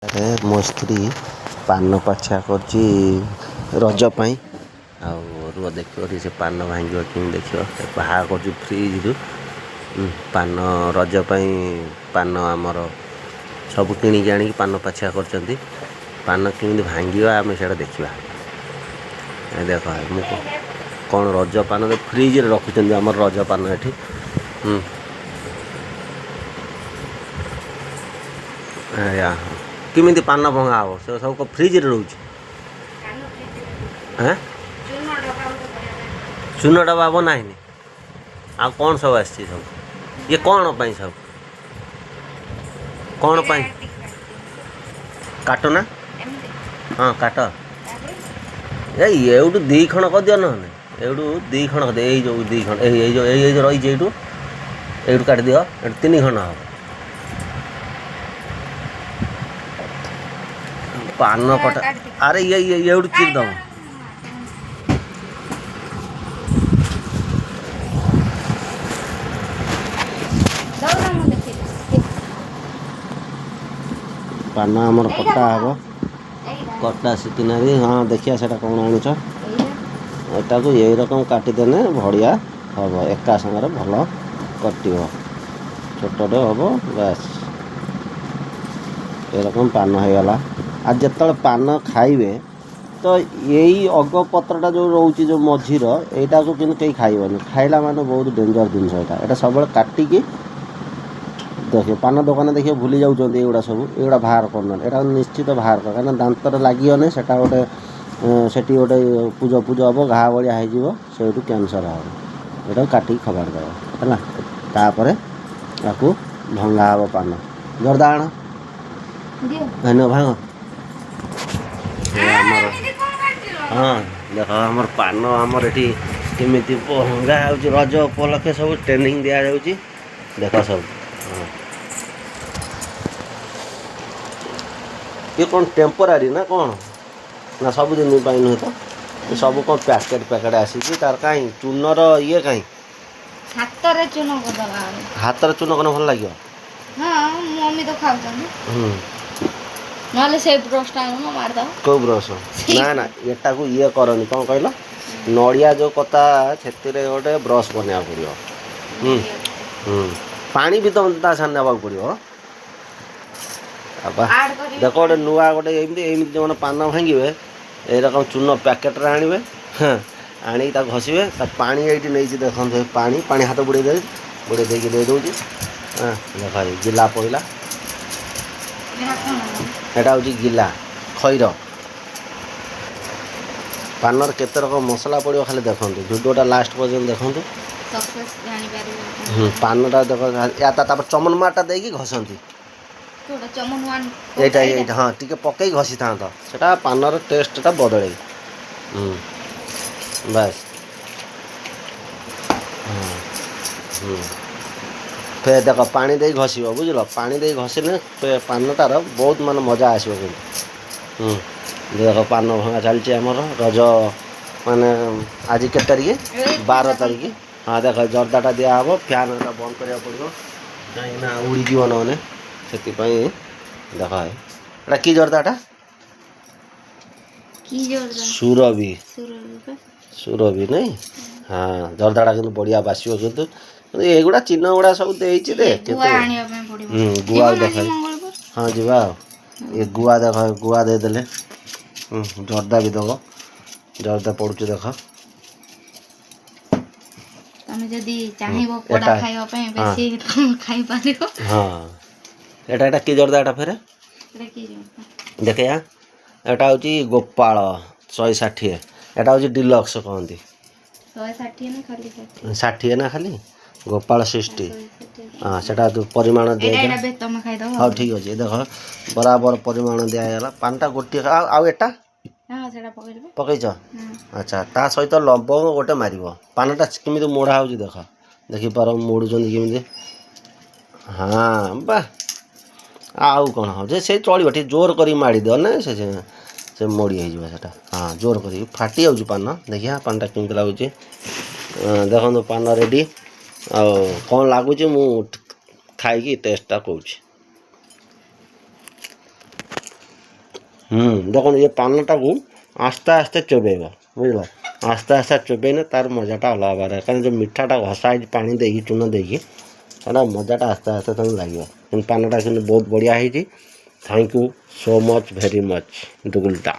ମୋ ସ୍ତ୍ରୀ ପାନ ପାଛିଆ କରୁଛି ରଜ ପାଇଁ। ଆଉ ରୁହ ଦେଖିବ ଟିକେ ସେ ପାନ ଭାଙ୍ଗିବ କେମିତି ଦେଖିବ। ବାହାର କରୁଛି ଫ୍ରିଜ୍ରୁ ପାନ ରଜ ପାଇଁ। ପାନ ଆମର ସବୁ କିଣିକି ଆଣିକି ପାନ ପାଛିଆ କରୁଛନ୍ତି। ପାନ କେମିତି ଭାଙ୍ଗିବା ଆମେ ସେଇଟା ଦେଖିବା। ଦେଖ ମୁଁ କ'ଣ ରଜ ପାନ ଫ୍ରିଜ୍ରେ ରଖୁଛନ୍ତି ଆମର ରଜ ପାନ ଏଠି। ଆଜ୍ଞା କେମିତି ପାନ ଭଙ୍ଗା ହେବ? ସେ ସବୁ ଫ୍ରିଜ୍ରେ ରହୁଛି। ହଁ ଚୂନ ଡବା ବନାହେଇନି। ଆଉ କ'ଣ ସବୁ ଆସିଛି ସବୁ? ଇଏ କ'ଣ ପାଇଁ ସବୁ? କ'ଣ ପାଇଁ କାଟ ନା? ହଁ କାଟ। ଏଇଠୁ ଦୁଇ ଖଣ୍ଡ କରିଦିଅ ନହେଲେ। ଏଇଠୁ ଦୁଇ ଖଣ୍ଡ କରିଦିଅ। ଏଇ ଯେଉଁ ଦୁଇ ଖଣ୍ଡ ଏଇ ଯେଉଁ ରହିଛି ଏଇଠୁ କାଟିଦିଅ। ଏଇଠୁ 3 ଖଣ୍ଡ ହେବ। ପାନ କଟା ଆରେ ଏଇଠୁ ଚିରି ଦେବ। ପାନ ଆମର କଟା ହେବ। କଟା ଶିଖିନାହାନ୍ତି। ହଁ ଦେଖିବା ସେଇଟା କ'ଣ ଆଣୁଛ। ଏଟାକୁ ଏଇ ରକମ କାଟିଦେଲେ ବଢ଼ିଆ ହେବ। ଏକା ସାଙ୍ଗରେ ଭଲ କଟିବ। ଛୋଟଟେ ହେବ ବାସ୍। ଏରକମ ପାନ ହେଇଗଲା। ଆଉ ଯେତେବେଳେ ପାନ ଖାଇବେ ତ ଏଇ ଅଗପତ୍ରଟା ଯେଉଁ ରହୁଛି ଯେଉଁ ମଝିର ଏଇଟାକୁ କିନ୍ତୁ କେହି ଖାଇବନି। ଖାଇଲା ମାନେ ବହୁତ ଡେଞ୍ଜର ଜିନିଷ ଏଇଟା। ଏଇଟା ସବୁବେଳେ କାଟିକି ଦେଖିବ। ପାନ ଦୋକାନ ଦେଖିବ ଭୁଲି ଯାଉଛନ୍ତି ଏଗୁଡ଼ା ସବୁ। ଏଗୁଡ଼ା ବାହାର କରୁନାହାନ୍ତି। ଏଇଟା ନିଶ୍ଚିତ ବାହାର କର, କାହିଁକିନା ଦାନ୍ତରେ ଲାଗିବନି। ସେଟା ଗୋଟେ ସେଠି ଗୋଟେ ପୂଜ ହେବ, ଘା ଭଳିଆ ହେଇଯିବ। ସେଇଠୁ କ୍ୟାନ୍ସର ହେବ। ଏଇଟାକୁ କାଟିକି ଖବାଡ଼ି ଦେବ ହେଲା। ତାପରେ ତାକୁ ଭଙ୍ଗା ହେବ ପାନ। ଜର୍ଦା ଆଣ ଭାଙ୍ଗ। ଆମର ହଁ ଦେଖ ଆମର ପାନ ଆମର ଏଠି କେମିତି ଭଙ୍ଗା ହେଉଛି। ରଜ ଉପଲକ୍ଷେ ସବୁ ଟ୍ରେନିଂ ଦିଆଯାଉଛି। ଦେଖ ସବୁ। ହଁ ଇଏ କ'ଣ ଟେମ୍ପୋରାରୀ ନା କ'ଣ? ନା ସବୁଦିନ ପାଇଁ ନୁହେଁ ତ? ସବୁ କ'ଣ ପ୍ୟାକେଟ୍ ଆସିଛି ତାର? କାହିଁ ଚୂନର ଇଏ କାହିଁ? ହାତରେ ଚୂନ କରିଦେବା। ହାତରେ ଚୂନ କଲେ ଭଲ ଲାଗିବ। ହଁ ମମି ତ ଖାଉଛନ୍ତି। ନହେଲେ ସେଇ ବ୍ରସ୍ଟା ମାରିଦେବ। କେଉଁ ବ୍ରସ୍? ନା ଏଟାକୁ ଇଏ କରନି। କ'ଣ କହିଲ? ନଡ଼ିଆ ଯେଉଁ କତା ସେଥିରେ ଗୋଟେ ବ୍ରସ୍ ବନେଇବାକୁ ପଡ଼ିବ। ପାଣି ବି ତ ତା ସାଙ୍ଗେ ନେବାକୁ ପଡ଼ିବ। ଦେଖ ଗୋଟେ ନୂଆ ଗୋଟେ ଏମିତି ଯେଉଁମାନେ ପାନ ଭାଙ୍ଗିବେ ଏଇରକମ ଚୂନ ପ୍ୟାକେଟରେ ଆଣିବେ। ଆଣିକି ତାକୁ ଘଷିବେ। ତା ପାଣି ଏଇଠି ନେଇଛି ଦେଖନ୍ତୁ। ପାଣି ହାତ ବୁଡ଼େଇ ଦେଇକି ଦେଇଦେଉଛି। ଦେଖ ଗିଲା ପଇଲା। ଏଇଟା ହେଉଛି ଗିଲା ଖଇର। ପାନରେ କେତେ ରକମ ମସଲା ପଡ଼ିବ ଖାଲି ଦେଖନ୍ତୁ। ଭିଡ଼ିଓଟା ଲାଷ୍ଟ ପର୍ଯ୍ୟନ୍ତ ଦେଖନ୍ତୁ। ପାନଟା ଦେଖ। ତାପରେ ଚମନ ମାରଟା ଦେଇକି ଘଷନ୍ତି। ଏଇଟା ହଁ ଟିକେ ପକେଇ ଘଷିଥାନ୍ତ। ସେଟା ପାନର ଟେଷ୍ଟଟା ବଦଳେଇ। ବାସ୍। ଫେର ଦେଖ ପାଣି ଦେଇ ଘଷିବ। ବୁଝିଲ? ପାଣି ଦେଇ ଘଷିଲେ ପାନଟାର ବହୁତ ମାନେ ମଜା ଆସିବ କିନ୍ତୁ। ଦେଖ ପାନ ଭଙ୍ଗା ଚାଲିଛି ଆମର। ରଜ ମାନେ ଆଜି କେତେ ତାରିଖ? 12 ତାରିଖ। ହଁ ଦେଖ ଜର୍ଦାଟା ଦିଆହେବ। ଫ୍ୟାନ୍ଟା ବନ୍ଦ କରିବାକୁ ପଡ଼ିବ, କାହିଁକିନା ଉଡ଼ିଯିବ ନହେଲେ। ସେଥିପାଇଁ ଦେଖ ଏଇଟା କି ଜର୍ଦାଟା? ସୁରଭି ନାଇଁ? ହଁ ଜର୍ଦାଟା କିନ୍ତୁ ବଢ଼ିଆ ବାସିବ। କିନ୍ତୁ ଏଇଗୁଡ଼ା ଚିହ୍ନ ଗୁଡ଼ା ସବୁ ଦେଇଛି ଦେ। ଗୁଆ ଦେଖ। ହଁ ଯିବା ଆଉ। ଏ ଗୁଆ ଦେଖ। ଗୁଆ ଦେଇଦେଲେ ଜର୍ଦା ବି ଦେବ। ଜର୍ଦା ପଡ଼ୁଛି ଦେଖ। ତମେ ଯଦି ଚାହିଁବ ପୋଡ଼ା ଖାଇବା ପାଇଁ ବେଶୀ ଖାଇପାରିବ। ହଁ ଏଟା କି ଜର୍ଦା? ଏଟା ଫେରେ ଦେଖେଇବା। ଏଟା ହେଉଛି ଗୋପାଳ 160। ଏଟା ହେଉଛି ଡିଲକ୍ସ କହନ୍ତି। 60 ନା ଖାଲି? ଗୋପାଳ 60। ହଁ ସେଟା ପରିମାଣ ଦିଆଯାଏ। ହଉ ଠିକ୍ ଅଛି। ଦେଖ ବରାବର ପରିମାଣ ଦିଆହେଇଗଲା। ପାନଟା ଗୋଟିଏ। ଆଉ ଏଟା ପକେଇଛ? ଆଚ୍ଛା ତା ସହିତ ଲବଙ୍ଗ ଗୋଟେ ମାରିବ। ପାନଟା କେମିତି ମୋଡ଼ା ହେଉଛି ଦେଖ। ଦେଖିପାର ମୋଡ଼ୁଛନ୍ତି କେମିତି। ହଁ ବା ଆଉ କ'ଣ ହେଉଛି? ସେ ଚଳିବ। ଟିକେ ଜୋର କରିକି ମାଡ଼ିଦିଅ ନା ସେ ମୋଡ଼ି ହେଇଯିବ ସେଟା। ହଁ ଜୋର କରିକି ଫାଟି ଯାଉଛି ପାନ। ଦେଖିବା ପାନଟା କେମିତି ଲାଗୁଛି। ଦେଖନ୍ତୁ ପାନ ରେଡ଼ି। ଆଉ କ'ଣ ଲାଗୁଛି ମୁଁ ଖାଇକି ଟେଷ୍ଟଟା କହୁଛି। देखो ये पानटा को आस्ते आस्ते चोबेब बुझल आस्ते आस्ते चोबेने तार मजाटा अलग बार कारण जो मिठाटा घसा पानी देकी चून देकी मजाटा आस्ते आस्ते तुम लगे पानटा बहुत बढ़िया है। Thank you so much very much दुगुलटा।